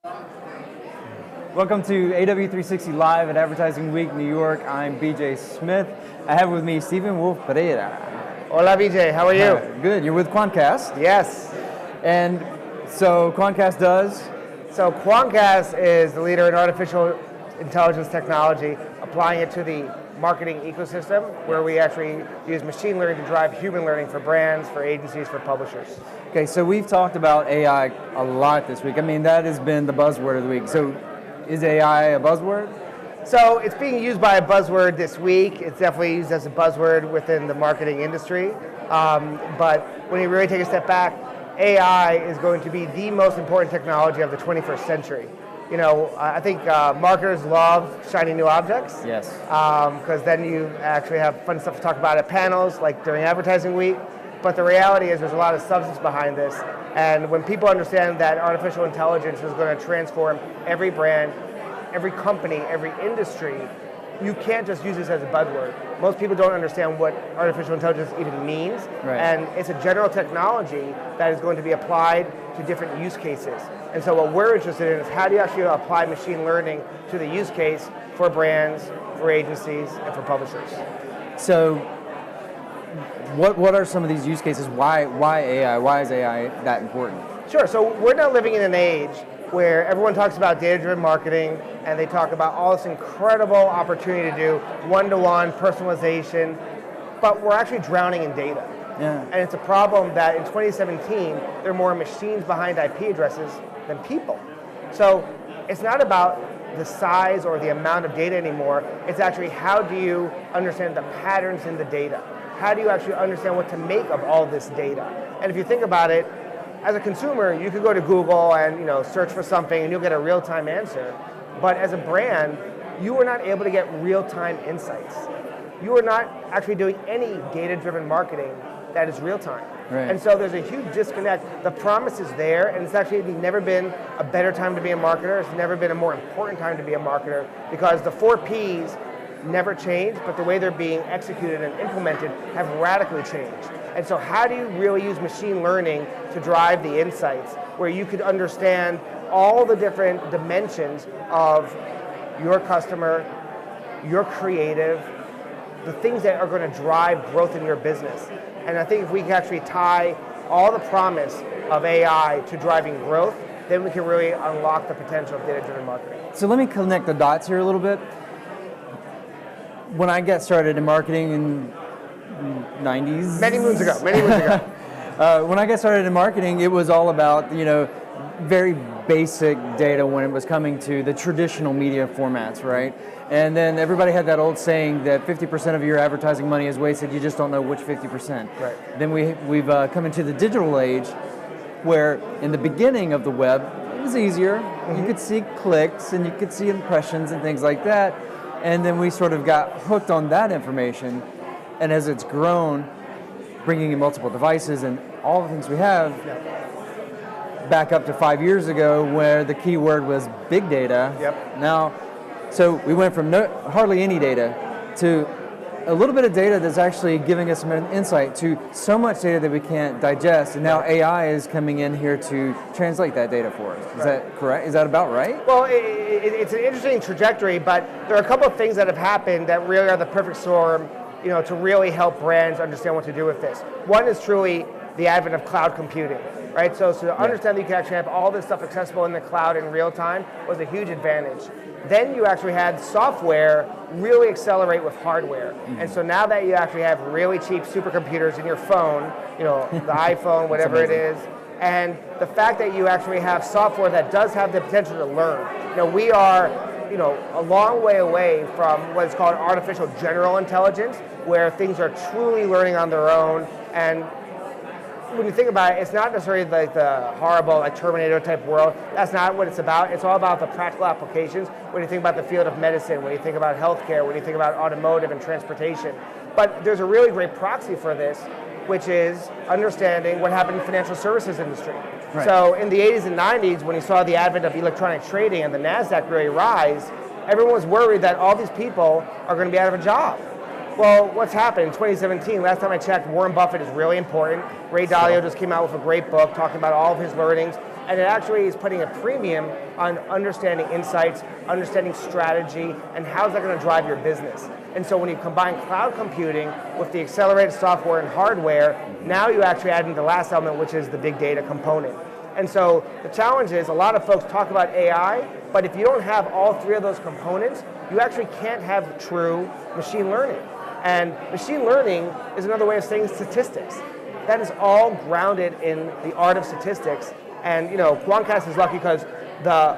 Welcome to AW360 Live at Advertising Week, New York. I'm BJ Smith. I have with me Stephen Wolfe Pereira. Hola BJ, how are you? Good, you're with Quantcast. Yes. And so Quantcast does? So Quantcast is the leader in artificial intelligence technology, applying it to the marketing ecosystem, where we actually use machine learning to drive human learning for brands, for agencies, for publishers. Okay, so we've talked about AI a lot this week. I mean, that has been the buzzword of the week. So is AI a buzzword? So it's being used by a buzzword this week. It's definitely used as a buzzword within the marketing industry. But when you really take a step back, AI is going to be the most important technology of the 21st century. You know, I think marketers love shiny new objects. Yes. Because then you actually have fun stuff to talk about at panels, like during advertising week. But the reality is there's a lot of substance behind this. And when people understand that artificial intelligence is going to transform every brand, every company, every industry, you can't just use this as a buzzword. Most people don't understand what artificial intelligence even means. Right. And it's a general technology that is going to be applied to different use cases. And so what we're interested in is how do you actually apply machine learning to the use case for brands, for agencies, and for publishers. So what are some of these use cases? Why AI? Why is AI that important? Sure, so we're now living in an age where everyone talks about data-driven marketing and they talk about all this incredible opportunity to do one-to-one personalization, but we're actually drowning in data. Yeah. And it's a problem that in 2017, there are more machines behind IP addresses than people. So it's not about the size or the amount of data anymore, it's actually how do you understand the patterns in the data? How do you actually understand what to make of all this data? And if you think about it, as a consumer, you could go to Google and search for something and you'll get a real-time answer. But as a brand, you are not able to get real-time insights. You are not actually doing any data-driven marketing that is real-time. Right. And so there's a huge disconnect. The promise is there, and it's actually never been a better time to be a marketer. It's never been a more important time to be a marketer, because the 4 Ps never change, but the way they're being executed and implemented have radically changed. And so how do you really use machine learning to drive the insights where you could understand all the different dimensions of your customer, your creative, the things that are going to drive growth in your business. And I think if we can actually tie all the promise of AI to driving growth, then we can really unlock the potential of data-driven marketing. So let me connect the dots here a little bit. When I got started in marketing in 90s. Many moons ago. When I got started in marketing, it was all about, very basic data when it was coming to the traditional media formats, right? And then everybody had that old saying that 50% of your advertising money is wasted, you just don't know which 50%. Right. Then we've come into the digital age, where in the beginning of the web, it was easier. Mm-hmm. You could see clicks and you could see impressions and things like that. And then we sort of got hooked on that information. And as it's grown, bringing in multiple devices and all the things we have, back up to 5 years ago where the key word was big data. Yep. Now, so we went from hardly any data to a little bit of data that's actually giving us some insight to so much data that we can't digest, and now AI is coming in here to translate that data for us. Is that correct? Is that about right? Well, it's an interesting trajectory, but there are a couple of things that have happened that really are the perfect storm, to really help brands understand what to do with this. One is truly the advent of cloud computing, right? So to understand that you can actually have all this stuff accessible in the cloud in real time was a huge advantage. Then you actually had software really accelerate with hardware. Mm-hmm. And so now that you actually have really cheap supercomputers in your phone, the iPhone, whatever it is, and the fact that you actually have software that does have the potential to learn. We are, a long way away from what is called artificial general intelligence, where things are truly learning on their own. And when you think about it, it's not necessarily like the horrible Terminator type world. That's not what it's about. It's all about the practical applications. When you think about the field of medicine, when you think about healthcare, when you think about automotive and transportation. But there's a really great proxy for this, which is understanding what happened in the financial services industry. Right. So in the 80s and 90s, when you saw the advent of electronic trading and the NASDAQ really rise, everyone was worried that all these people are going to be out of a job. Well, what's happened in 2017, last time I checked, Warren Buffett is really important. Ray Dalio just came out with a great book talking about all of his learnings, and it actually is putting a premium on understanding insights, understanding strategy, and how's that going to drive your business. And so when you combine cloud computing with the accelerated software and hardware, now you actually add in the last element, which is the big data component. And so the challenge is a lot of folks talk about AI, but if you don't have all three of those components, you actually can't have true machine learning. And machine learning is another way of saying statistics. That is all grounded in the art of statistics. And Quantcast is lucky because the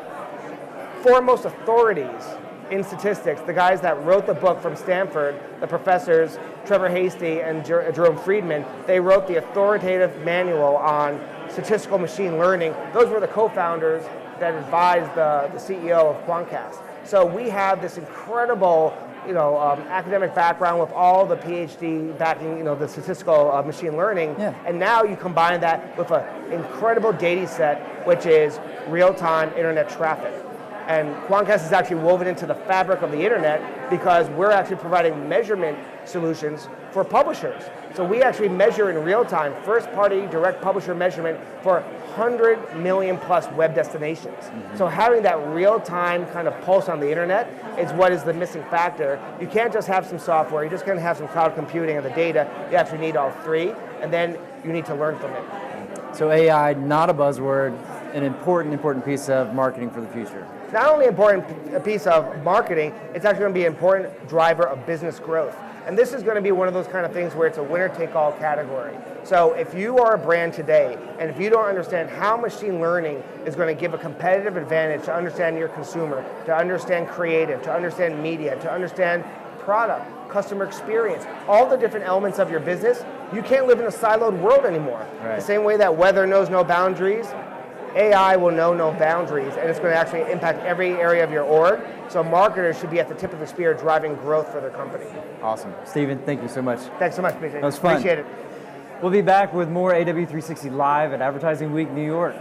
foremost authorities in statistics, the guys that wrote the book from Stanford, the professors Trevor Hasty and Jerome Friedman, they wrote the authoritative manual on statistical machine learning. Those were the co-founders that advised the CEO of Quantcast. So we have this incredible academic background with all the PhD backing, the statistical machine learning, and now you combine that with an incredible data set, which is real-time internet traffic. And Quantcast is actually woven into the fabric of the internet because we're actually providing measurement solutions for publishers. So we actually measure in real time, first-party direct publisher measurement for 100 million plus web destinations. So having that real-time kind of pulse on the internet is what is the missing factor. You can't just have some software, you're just going to have some cloud computing and the data. You actually need all three, and then you need to learn from it. So AI, not a buzzword, an important piece of marketing for the future. It's not only an important piece of marketing, it's actually going to be an important driver of business growth. And this is going to be one of those kind of things where it's a winner-take-all category. So if you are a brand today, and if you don't understand how machine learning is going to give a competitive advantage to understand your consumer, to understand creative, to understand media, to understand product, customer experience, all the different elements of your business, you can't live in a siloed world anymore. Right. The same way that weather knows no boundaries, AI will know no boundaries, and it's going to actually impact every area of your org. So marketers should be at the tip of the spear driving growth for their company. Awesome. Stephen, thank you so much. Thanks so much, BJ. That was fun. Appreciate it. We'll be back with more AW360 Live at Advertising Week New York.